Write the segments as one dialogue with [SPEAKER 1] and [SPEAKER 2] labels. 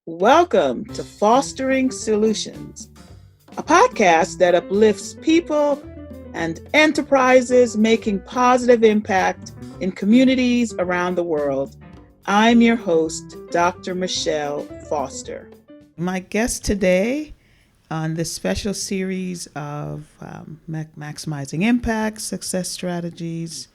[SPEAKER 1] Welcome to Fostering Solutions, a podcast that uplifts people and enterprises making positive impact in communities around the world. I'm your host, Dr. Michelle Foster. My guest today on this special series of maximizing impact, success strategies.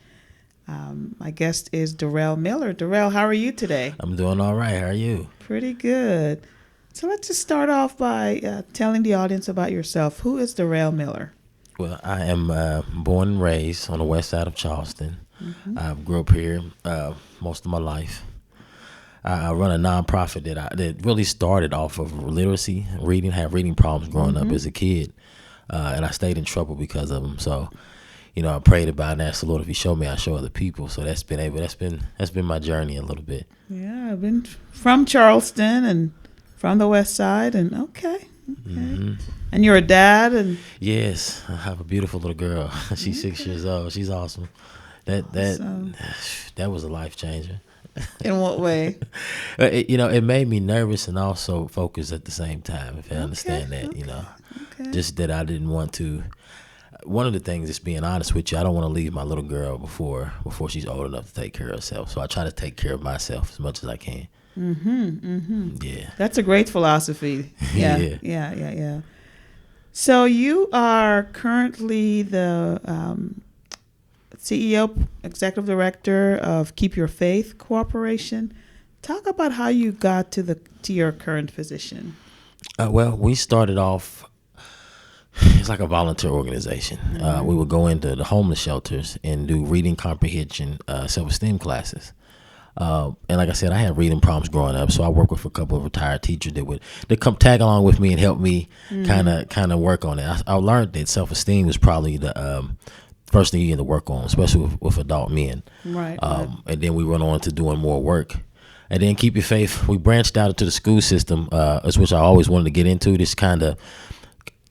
[SPEAKER 1] My guest is Dural Miller. Dural, how are you today?
[SPEAKER 2] I'm doing all right. How are you?
[SPEAKER 1] Pretty good. So let's just start off by telling the audience about yourself. Who is Dural Miller?
[SPEAKER 2] Well, I am born and raised on the west side of Charleston. I grew up here most of my life. I run a nonprofit that really started off of literacy, reading. Had reading problems growing up as a kid, and I stayed in trouble because of them. So, I prayed about it and asked the Lord, if He showed me, I show other people. So that's been my journey a little bit.
[SPEAKER 1] Yeah, I've been from Charleston and from the west side, and okay. And you're a dad, and
[SPEAKER 2] yes, I have a beautiful little girl. She's 6 years old. She's awesome. That was a life changer.
[SPEAKER 1] In what way?
[SPEAKER 2] It made me nervous and also focused at the same time, if I understand that,
[SPEAKER 1] Okay.
[SPEAKER 2] Just that I didn't want to. One of the things is being honest with you. I don't want to leave my little girl before she's old enough to take care of herself. So I try to take care of myself as much as I can. Yeah.
[SPEAKER 1] That's a great philosophy. Yeah. So you are currently the CEO, Executive Director of Keep Your Faith Corporation. Talk about how you got to your current position.
[SPEAKER 2] Well, we started off. It's like a volunteer organization. We would go into the homeless shelters and do reading comprehension, self-esteem classes. And like I said, I had reading problems growing up, so I worked with a couple of retired teachers that come tag along with me and help me kind of work on it. I learned that self-esteem was probably the first thing you need to work on, especially with adult men.
[SPEAKER 1] Right.
[SPEAKER 2] And then we went on to doing more work. And then Keep Your Faith, we branched out into the school system, which I always wanted to get into, this kind of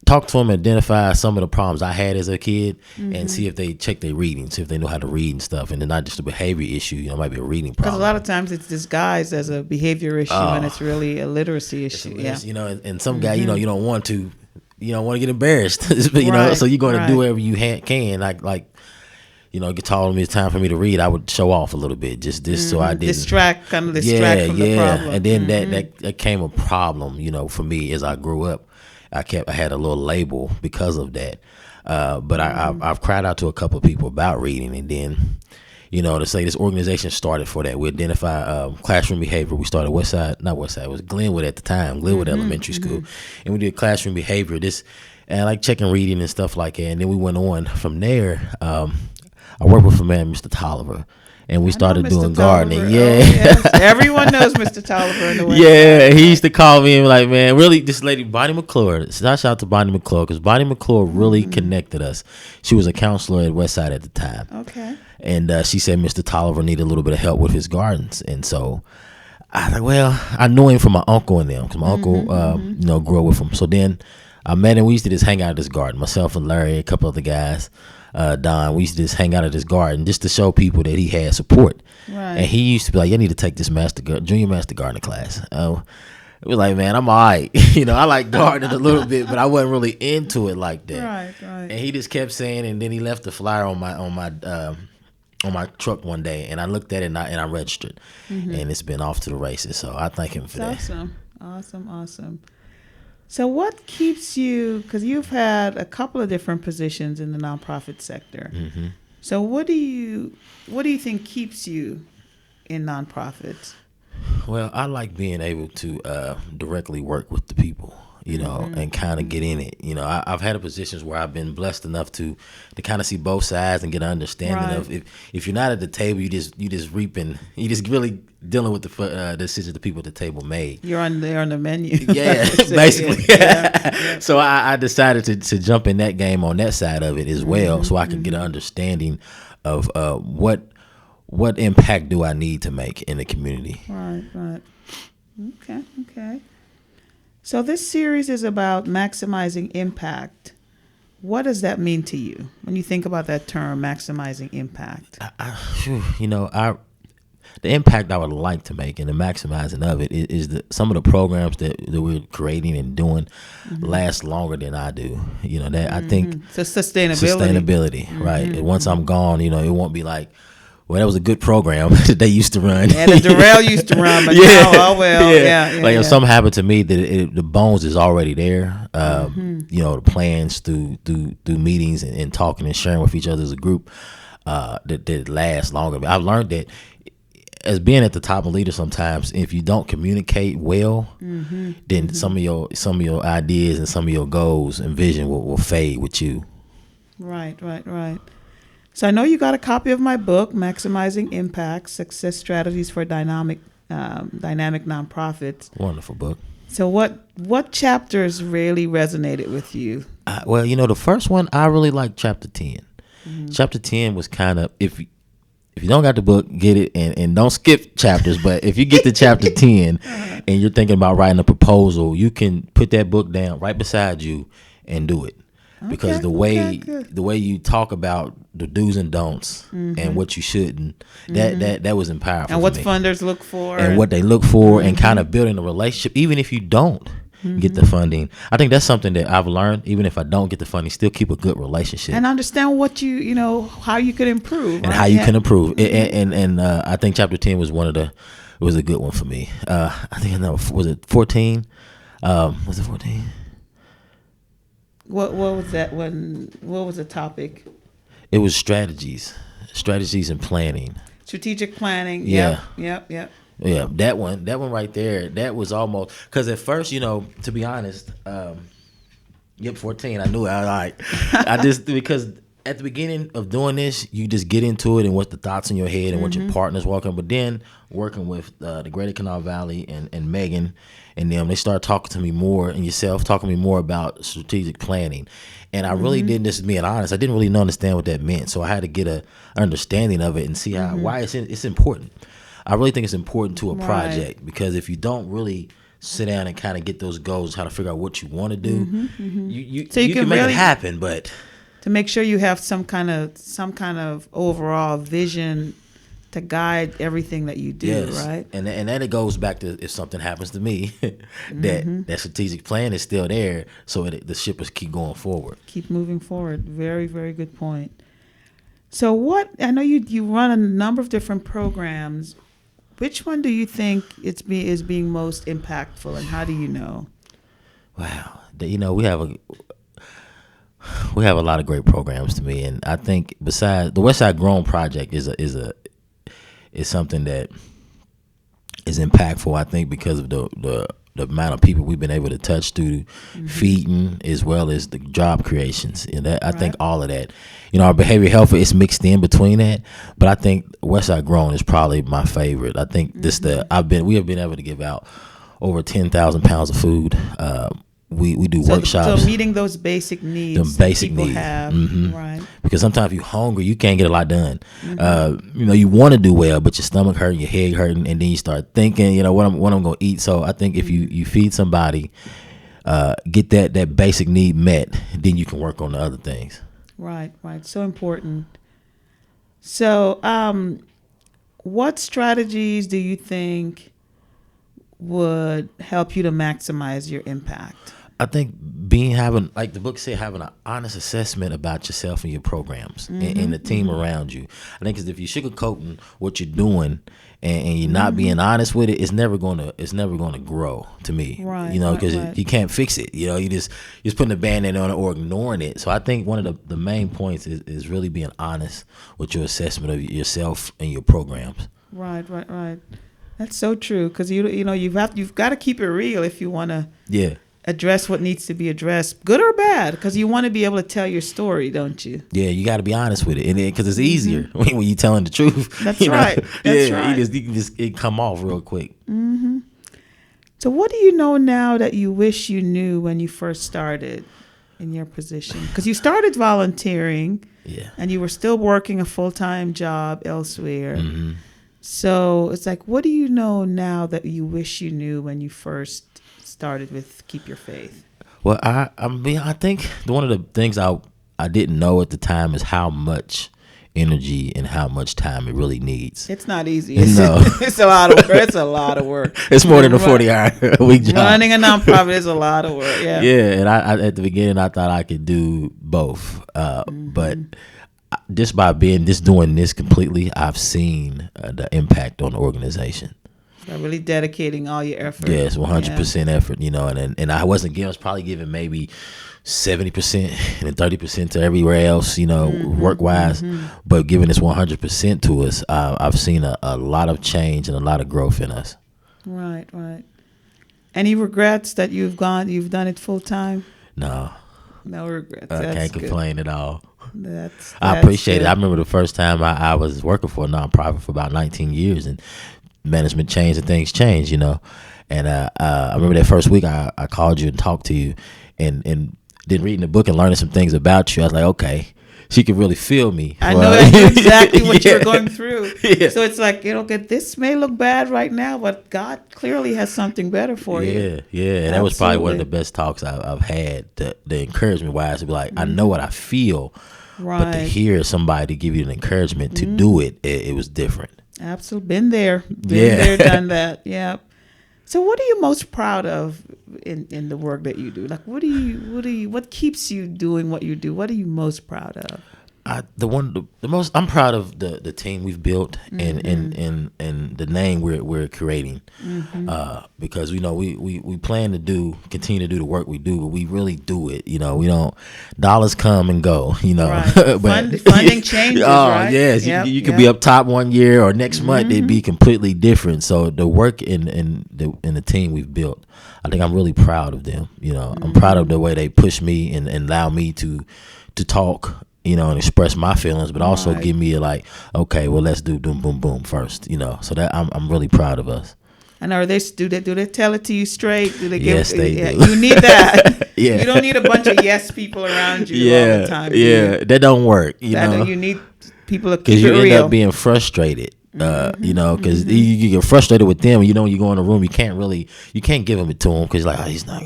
[SPEAKER 2] talk to them, identify some of the problems I had as a kid, and see if they check their reading, see if they know how to read and stuff, and then not just a behavior issue. It might be a reading problem.
[SPEAKER 1] Because a lot of times it's disguised as a behavior issue, and it's really a literacy issue.
[SPEAKER 2] And some guy, you don't want to get embarrassed, so you're going to do whatever you can, like. Get told me it's time for me to read, I would show off a little bit, just so I didn't
[SPEAKER 1] distract from the problem.
[SPEAKER 2] And then that became a problem, for me as I grew up. I had a little label because of that, but I've cried out to a couple of people about reading, and then, to say this organization started for that. We identify classroom behavior. We started not Westside, it was Glenwood at the time, Glenwood Elementary School, and we did classroom behavior. And like checking reading and stuff like that. And then we went on from there. I worked with a man, Mr. Tolliver, and we started doing gardening. Yeah,
[SPEAKER 1] yes. Everyone knows Mr. Tolliver in the West.
[SPEAKER 2] Yeah, he used to call me and be like, man, really, this lady, Bonnie McClure. Shout out to Bonnie McClure, because Bonnie McClure really connected us. She was a counselor at Westside at the time.
[SPEAKER 1] Okay.
[SPEAKER 2] And she said Mr. Tolliver needed a little bit of help with his gardens, and so I was like, well, I knew him from my uncle and them, because my uncle, grew up with him. So then I met him. We used to just hang out at this garden, myself and Larry, a couple other guys. Don, we used to just hang out at this garden just to show people that he had support.
[SPEAKER 1] Right.
[SPEAKER 2] And he used to be like, you need to take this junior master gardening class. It was like, man, I'm all right. I like gardening a little bit, but I wasn't really into it like that.
[SPEAKER 1] Right.
[SPEAKER 2] And he just kept saying, and then he left the flyer on my truck one day, and I looked at it and I registered, and it's been off to the races. So I thank him for that.
[SPEAKER 1] Awesome. So what keeps you, because you've had a couple of different positions in the nonprofit sector. So what do you think keeps you in nonprofits?
[SPEAKER 2] Well, I like being able to directly work with the people, and kind of get in it. I've had positions where I've been blessed enough to kind of see both sides and get an understanding of if you're not at the table, you just reaping, you just really dealing with the decisions the people at the table made.
[SPEAKER 1] You're on the menu.
[SPEAKER 2] Yeah, basically. Yeah. So I decided to jump in that game on that side of it as well, so I can get an understanding of what impact do I need to make in the community.
[SPEAKER 1] Right. Okay. So this series is about maximizing impact. What does that mean to you when you think about that term, maximizing impact?
[SPEAKER 2] the impact I would like to make and the maximizing of it is some of the programs that we're creating and doing last longer than I do. You know, that I think
[SPEAKER 1] So sustainability.
[SPEAKER 2] right? And once I'm gone, you know, it won't be like, well, that was a good program that they used to run.
[SPEAKER 1] And the Dural used to run, but now, oh well, yeah.
[SPEAKER 2] Like if something happened to me, that the bones is already there. You know, the plans through meetings and talking and sharing with each other as a group that last longer. But I've learned that as being at the top of leader, sometimes if you don't communicate well, then some of your ideas and some of your goals and vision will fade with you.
[SPEAKER 1] Right. So I know you got a copy of my book, Maximizing Impact: Success Strategies for Dynamic Nonprofits.
[SPEAKER 2] Wonderful book.
[SPEAKER 1] So what chapters really resonated with you?
[SPEAKER 2] Well, you know, the first one, I really liked chapter 10. Chapter 10 was kind of, if you don't got the book, get it and don't skip chapters. But if you get to chapter 10 and you're thinking about writing a proposal, you can put that book down right beside you and do it. Because the way you talk about the do's and don'ts and what you shouldn't, that was empowering.
[SPEAKER 1] And what funders look for.
[SPEAKER 2] And what they look for and kind of building a relationship, even if you don't get the funding. I think that's something that I've learned. Even if I don't get the funding, still keep a good relationship.
[SPEAKER 1] And understand what you know, how you could improve.
[SPEAKER 2] And how you can improve. And I think chapter 10 was was a good one for me. I think I know, was it 14? Was it 14?
[SPEAKER 1] What was that one? What was the topic?
[SPEAKER 2] It was strategies and planning.
[SPEAKER 1] Strategic planning.
[SPEAKER 2] Yeah.
[SPEAKER 1] Yep.
[SPEAKER 2] Yeah, that one right there. That was almost, because at first, you know, to be honest, 14. I knew it. I just because at the beginning of doing this, you just get into it and what the thoughts in your head and what your partner's walking. But then working with the Greater Kanawha Valley and Megan and them, they started talking to me more, and yourself talking to me more about strategic planning. And I really didn't, this is being honest, I didn't really understand what that meant. So I had to get an understanding of it and see why it's important. I really think it's important to a project, because if you don't really sit down and kind of get those goals, how to figure out what you want to do, you can make it happen, but
[SPEAKER 1] to make sure you have some kind of overall vision to guide everything that you do, right?
[SPEAKER 2] And then it goes back to, if something happens to me, that strategic plan is still there, so the ship is keep going forward.
[SPEAKER 1] Keep moving forward. Very, very good point. So I know you run a number of different programs. Which one do you think is being most impactful, and how do you know? Wow,
[SPEAKER 2] you know, we have a lot of great programs to me, and I think besides the Westside Grown Project is something that is impactful. I think because of the amount of people we've been able to touch through feeding, as well as the job creations, and that I think all of that. You know, our behavioral health is mixed in between that, but I think Westside Grown is probably my favorite. I think we have been able to give out over 10,000 pounds of food. We do workshops.
[SPEAKER 1] So meeting those basic needs that people have, right?
[SPEAKER 2] Because sometimes if you're hungry, you can't get a lot done. You know, you want to do well, but your stomach hurting, your head hurting, and then you start thinking, you know, what I'm going to eat. So I think if you feed somebody, get that basic need met, then you can work on the other things.
[SPEAKER 1] Right. So important. So, what strategies do you think would help you to maximize your impact?
[SPEAKER 2] I think having, like the book said, having an honest assessment about yourself and your programs and the team around you. I think because if you're sugarcoating what you're doing and you're not being honest with it, it's never gonna grow, to me.
[SPEAKER 1] Right.
[SPEAKER 2] You know, because you can't fix it. You know, you just putting a Band-Aid on it or ignoring it. So I think one of the main points is really being honest with your assessment of yourself and your programs.
[SPEAKER 1] Right. That's so true, because you know you've got to keep it real if you want to address what needs to be addressed, good or bad, because you want to be able to tell your story, don't you? Yeah,
[SPEAKER 2] you got to be honest with it, and because it's easier when you're telling the truth.
[SPEAKER 1] That's right. That's right.
[SPEAKER 2] You can just come off real quick.
[SPEAKER 1] So what do you know now that you wish you knew when you first started in your position? Because you started volunteering, and you were still working a full-time job elsewhere. So it's like, what do you know now that you wish you knew when you first started with Keep Your Faith?
[SPEAKER 2] Well, I think one of the things I didn't know at the time is how much energy and how much time it really needs.
[SPEAKER 1] It's not easy.
[SPEAKER 2] No.
[SPEAKER 1] It's a lot of work. It's a lot of work.
[SPEAKER 2] It's more than a 40-hour week job.
[SPEAKER 1] Running a nonprofit is a lot of work. Yeah.
[SPEAKER 2] Yeah, and I at the beginning I thought I could do both, but just by doing this completely, I've seen the impact on the organization.
[SPEAKER 1] By really dedicating all your effort.
[SPEAKER 2] Yes, 100% effort. And I wasn't giving. I was probably giving maybe 70% and 30% to everywhere else. Work wise, but giving this 100% to us, I've seen a lot of change and a lot of growth in us.
[SPEAKER 1] Right. Any regrets that you've done it full time?
[SPEAKER 2] No
[SPEAKER 1] regrets.
[SPEAKER 2] I can't complain at all.
[SPEAKER 1] That's
[SPEAKER 2] I appreciate
[SPEAKER 1] good.
[SPEAKER 2] it. I remember the first time I was working for a nonprofit for about 19 years, and management changed and things changed, And I remember that first week I called you and talked to you, and then reading the book and learning some things about you. I was like, okay, she could really feel me.
[SPEAKER 1] I know exactly what
[SPEAKER 2] Yeah.
[SPEAKER 1] you're going through.
[SPEAKER 2] Yeah.
[SPEAKER 1] So it's like, this may look bad right now, but God clearly has something better for you.
[SPEAKER 2] Yeah. And that was probably one of the
[SPEAKER 1] Absolutely.
[SPEAKER 2] best talks I've had. The encouragement wise to be like, I know what I feel, but to
[SPEAKER 1] Right.
[SPEAKER 2] hear somebody give you an encouragement to do it was different.
[SPEAKER 1] Absolutely. Been there.
[SPEAKER 2] Yeah.
[SPEAKER 1] There, done that. Yeah. So what are you most proud of in the work that you do? Like, what keeps you doing what you do? What are you most proud of?
[SPEAKER 2] The most I'm proud of the team we've built and the name we're creating, because we plan to continue to do the work we do, but we really do it. We don't, dollars come and go.
[SPEAKER 1] Right.
[SPEAKER 2] But
[SPEAKER 1] Funding changes. Right?
[SPEAKER 2] Yes,
[SPEAKER 1] Yep,
[SPEAKER 2] you could be up top one year or next month it'd be completely different. So the work in the team we've built, I think I'm really proud of them. I'm proud of the way they push me and allow me to talk, and express my feelings, but also
[SPEAKER 1] Right.
[SPEAKER 2] give me okay, well, let's do boom, boom, boom first, so that I'm really proud of us.
[SPEAKER 1] And do they tell it to you straight? Do they
[SPEAKER 2] Yes, they do.
[SPEAKER 1] You need that.
[SPEAKER 2] Yeah.
[SPEAKER 1] You don't need a bunch of yes people around you all the time.
[SPEAKER 2] That don't work,
[SPEAKER 1] You need people to keep
[SPEAKER 2] because
[SPEAKER 1] it
[SPEAKER 2] you end
[SPEAKER 1] real.
[SPEAKER 2] up being frustrated, because you get frustrated with them, you go in the room, you can't give them it to him because he's not.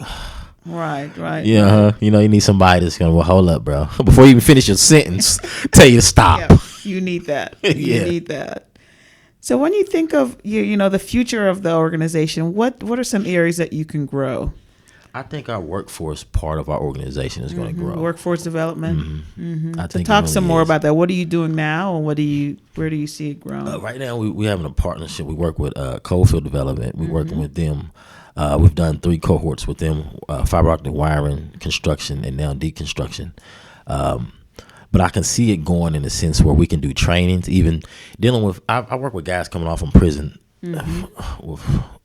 [SPEAKER 1] Right.
[SPEAKER 2] Yeah, you need somebody that's gonna hold up, bro. Before you even finish your sentence, tell you to stop.
[SPEAKER 1] Yeah, you need that. You
[SPEAKER 2] Yeah.
[SPEAKER 1] need that. So when you think of the future of the organization, what are some areas that you can grow?
[SPEAKER 2] I think our workforce part of our organization is going to grow.
[SPEAKER 1] Workforce development.
[SPEAKER 2] I
[SPEAKER 1] So
[SPEAKER 2] think
[SPEAKER 1] talk
[SPEAKER 2] it
[SPEAKER 1] some
[SPEAKER 2] really
[SPEAKER 1] more
[SPEAKER 2] is.
[SPEAKER 1] about that. What are you doing now, and where do you see it growing?
[SPEAKER 2] Right now, we having a partnership. We work with Coalfield Development. We're working with them. We've done 3 cohorts with them: fiber optic wiring, construction, and now deconstruction. But I can see it going in the sense where we can do trainings, even dealing with. I work with guys coming off from prison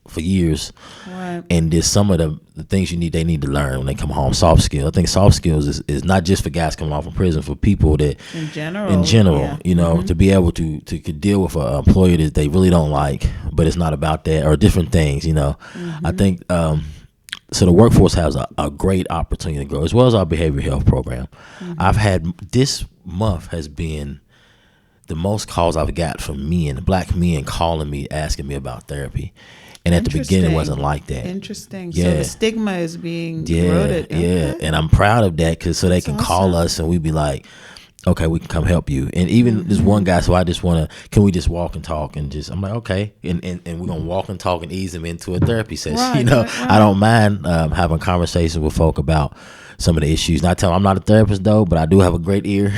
[SPEAKER 2] for years,
[SPEAKER 1] Right.
[SPEAKER 2] and there's some of the things they need to learn when they come home. Soft skills. I think soft skills is not just for guys coming off from prison, for people that
[SPEAKER 1] In general.
[SPEAKER 2] yeah. To be able to deal with an employer that they really don't like, but it's not about that, or different things. I think so. The workforce has a great opportunity to grow, as well as our behavioral health program. I've had, this month has been the most calls I've got from black men calling me, asking me about therapy. And at the beginning, it wasn't like that.
[SPEAKER 1] Interesting.
[SPEAKER 2] Yeah.
[SPEAKER 1] So the stigma is being
[SPEAKER 2] Yeah,
[SPEAKER 1] eroded.
[SPEAKER 2] yeah.
[SPEAKER 1] Okay.
[SPEAKER 2] And I'm proud of that, so they
[SPEAKER 1] That's
[SPEAKER 2] can call
[SPEAKER 1] awesome.
[SPEAKER 2] us and we be like, okay, we can come help you. And even this one guy, so I just want to, can we just walk and talk? And I'm like, okay. And we're going to walk and talk and ease him into a therapy session.
[SPEAKER 1] Right.
[SPEAKER 2] I don't mind having conversations with folk about some of the issues. Not telling I'm not a therapist though, but I do have a great ear,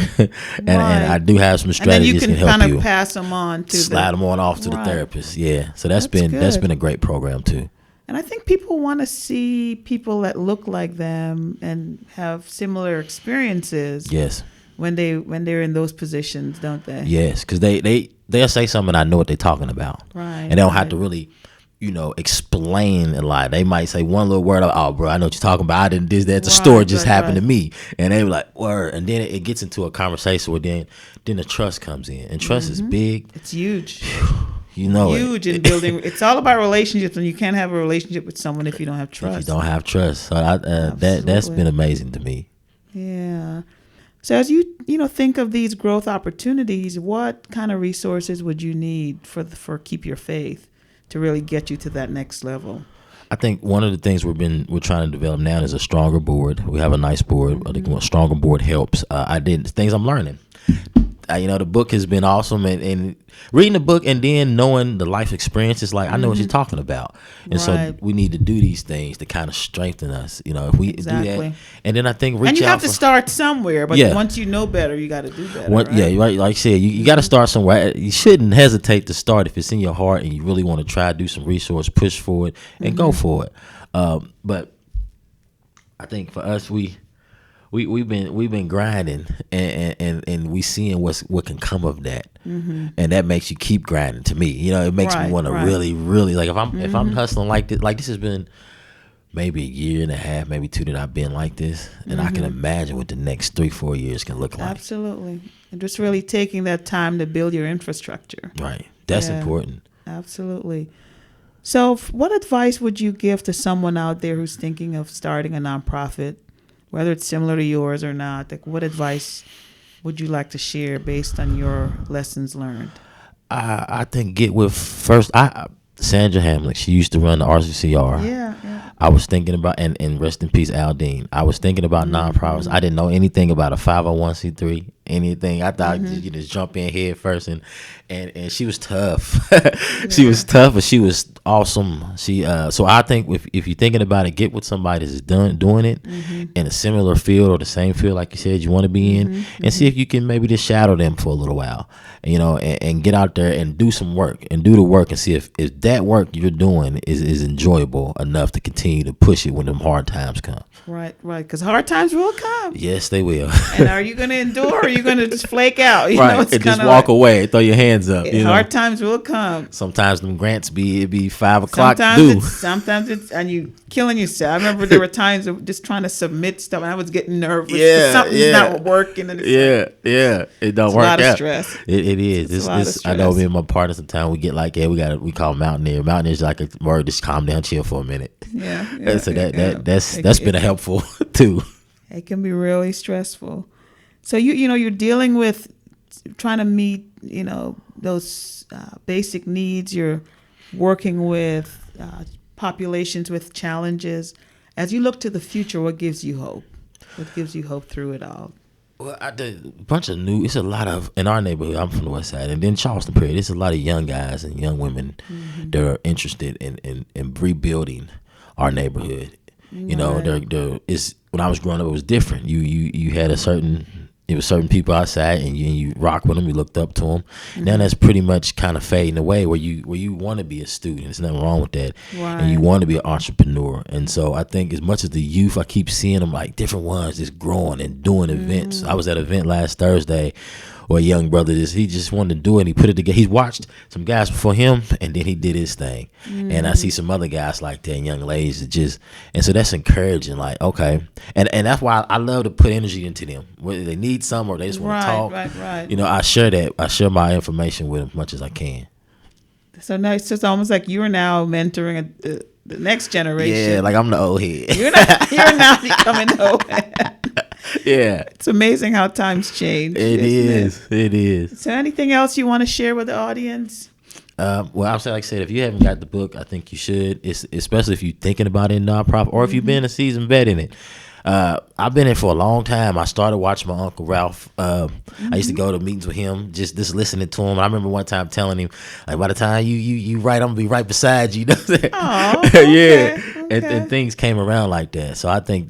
[SPEAKER 2] and I do have some
[SPEAKER 1] And then you
[SPEAKER 2] strategies
[SPEAKER 1] can
[SPEAKER 2] that help
[SPEAKER 1] kind
[SPEAKER 2] you
[SPEAKER 1] of pass them on to
[SPEAKER 2] slide them on off to the
[SPEAKER 1] Right.
[SPEAKER 2] therapist. Yeah. So that's
[SPEAKER 1] That's good.
[SPEAKER 2] been a great program too.
[SPEAKER 1] And I think people want to see people that look like them and have similar experiences
[SPEAKER 2] Yes.
[SPEAKER 1] when they're in those positions, don't they?
[SPEAKER 2] Yes, because they'll say something, I know what they're talking about,
[SPEAKER 1] Right.
[SPEAKER 2] and they don't have to really, explain a lot. They might say one little word, oh, bro, I know what you're talking about. I didn't this that. The story just happened to me, and they were like, word, and then it gets into a conversation where then the trust comes in, and trust is big.
[SPEAKER 1] It's huge.
[SPEAKER 2] Huge
[SPEAKER 1] In building. It's all about relationships, and you can't have a relationship with someone if you don't have trust.
[SPEAKER 2] If you don't have trust, so that's
[SPEAKER 1] Absolutely.
[SPEAKER 2] been amazing to me.
[SPEAKER 1] Yeah. So as you think of these growth opportunities, what kind of resources would you need for Keep Your Faith to really get you to that next level?
[SPEAKER 2] I think one of the things we're trying to develop now is a stronger board. We have a nice board. I think a stronger board helps. Things I'm learning. the book has been awesome, and reading the book and then knowing the life experiences, like I know what you're talking about, and so we need to do these things to kind of strengthen us. If we do that, and then I think
[SPEAKER 1] and you have to start somewhere. But once you know better, you got to do better. Right?
[SPEAKER 2] Yeah, right. Like I said, you got to start somewhere. You shouldn't hesitate to start if it's in your heart and you really want to try to do some resource, push for it, and go for it. But I think for us, we've been grinding, and we seeing what can come of that, and that makes you keep grinding. To me, it makes me want to really, really, like if I'm hustling like this has been maybe a year and a half, maybe 2 that I've been like this, and I can imagine what the next 3-4 years can look like.
[SPEAKER 1] Absolutely, and just really taking that time to build your infrastructure.
[SPEAKER 2] Right, that's important.
[SPEAKER 1] Absolutely. So, what advice would you give to someone out there who's thinking of starting a nonprofit? Whether it's similar to yours or not, like what advice would you like to share based on your lessons learned?
[SPEAKER 2] I think get with first. Sandra Hamlick, she used to run the RCCR.
[SPEAKER 1] Yeah.
[SPEAKER 2] I was thinking about, and rest in peace, Aldine. I was thinking about nonprofits. I didn't know anything about a 501c3, anything. I thought you just jump in head first, and she was tough. She was tough, but she was awesome. So I think if you're thinking about it, get with somebody that's doing it in a similar field or the same field, like you said, you want to be in, and see if you can maybe just shadow them for a little while, and get out there and do some work and do the work and see if that work you're doing is enjoyable enough to continue to push it when them hard times come.
[SPEAKER 1] Right. Because hard times will come.
[SPEAKER 2] Yes, they will.
[SPEAKER 1] And are you going to endure, or are you going to just flake out?
[SPEAKER 2] And just walk away, throw your hands up.
[SPEAKER 1] Hard times will come.
[SPEAKER 2] Sometimes them grants be 5 o'clock due.
[SPEAKER 1] Sometimes it's and you killing yourself. I remember there were times of just trying to submit stuff, and I was getting nervous. Something's not working. And
[SPEAKER 2] it don't work out.
[SPEAKER 1] It's a lot of stress.
[SPEAKER 2] It is. I know me and my partner sometimes we get like, we call Mountaineer. Mountaineer is like a word, just calm down, chill for a minute. So that's been helpful too.
[SPEAKER 1] It can be really stressful. So you're dealing with trying to meet those basic needs. You're working with populations with challenges. As you look to the future, what gives you hope? What gives you hope through it all?
[SPEAKER 2] Well, I did a bunch of it's a lot of, in our neighborhood, I'm from the west side, and then Charleston period, there's a lot of young guys and young women that are interested in rebuilding our neighborhood. When I was growing up, it was different. You had certain people outside, and you rock with them. You looked up to them. Now that's pretty much kind of fading away. Where you want to be a student, there's nothing wrong with that, and you want to be an entrepreneur. And so I think as much as the youth, I keep seeing them like different ones just growing and doing events. I was at an event last Thursday where a young brother he just wanted to do it. And he put it together. He's watched some guys before him, and then he did his thing. And I see some other guys like that, and young ladies that and so that's encouraging. Like, okay, and that's why I love to put energy into them. Whether they need some or they just want to talk. Right. I share that. I share my information with them as much as I can. So
[SPEAKER 1] now it's just almost like you are now mentoring the next generation.
[SPEAKER 2] Yeah, like I'm the old head.
[SPEAKER 1] You're now becoming the old head.
[SPEAKER 2] Yeah.
[SPEAKER 1] It's amazing how times change.
[SPEAKER 2] It is.
[SPEAKER 1] So anything else you want to share with the audience?
[SPEAKER 2] Well, like I said, if you haven't got the book, I think you should. Especially if you're thinking about it in nonprofit, or if you've been a seasoned vet in it. I've been in for a long time. I started watching my Uncle Ralph. I used to go to meetings with him, just listening to him. I remember one time telling him, like, by the time you write, I'm gonna be right beside you.
[SPEAKER 1] Oh, okay.
[SPEAKER 2] Yeah. Okay. And things came around like that. So I think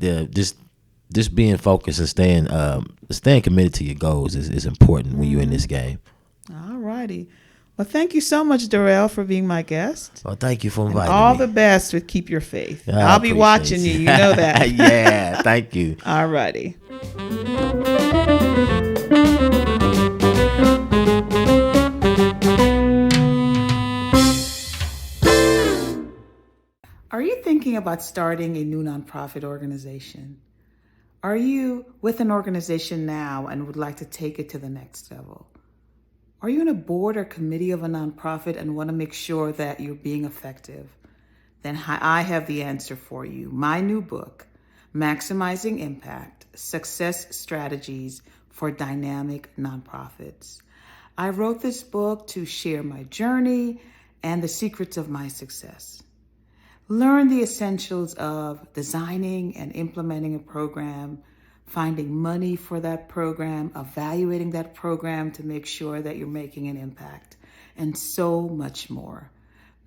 [SPEAKER 2] just being focused and staying committed to your goals is important when you're in this game.
[SPEAKER 1] All righty. Well, thank you so much, Dural, for being my guest.
[SPEAKER 2] Well, thank you for inviting me.
[SPEAKER 1] All the best with Keep Your Faith. I'll be watching you. You know that.
[SPEAKER 2] Yeah, thank you.
[SPEAKER 1] All righty. Are you thinking about starting a new nonprofit organization? Are you with an organization now and would like to take it to the next level? Are you on a board or committee of a nonprofit and want to make sure that you're being effective? Then I have the answer for you. My new book, Maximizing Impact: Success Strategies for Dynamic Nonprofits. I wrote this book to share my journey and the secrets of my success. Learn the essentials of designing and implementing a program finding money for that program, evaluating that program to make sure that you're making an impact, and so much more.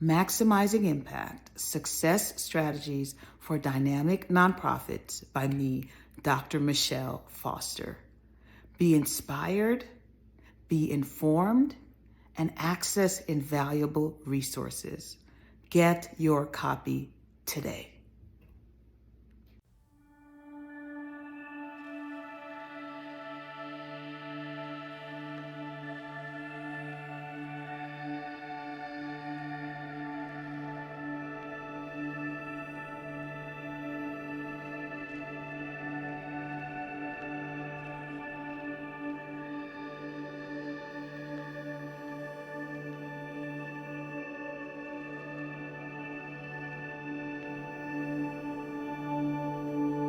[SPEAKER 1] Maximizing Impact, Success Strategies for Dynamic Nonprofits by me, Dr. Michelle Foster. Be inspired, be informed, and access invaluable resources. Get your copy today.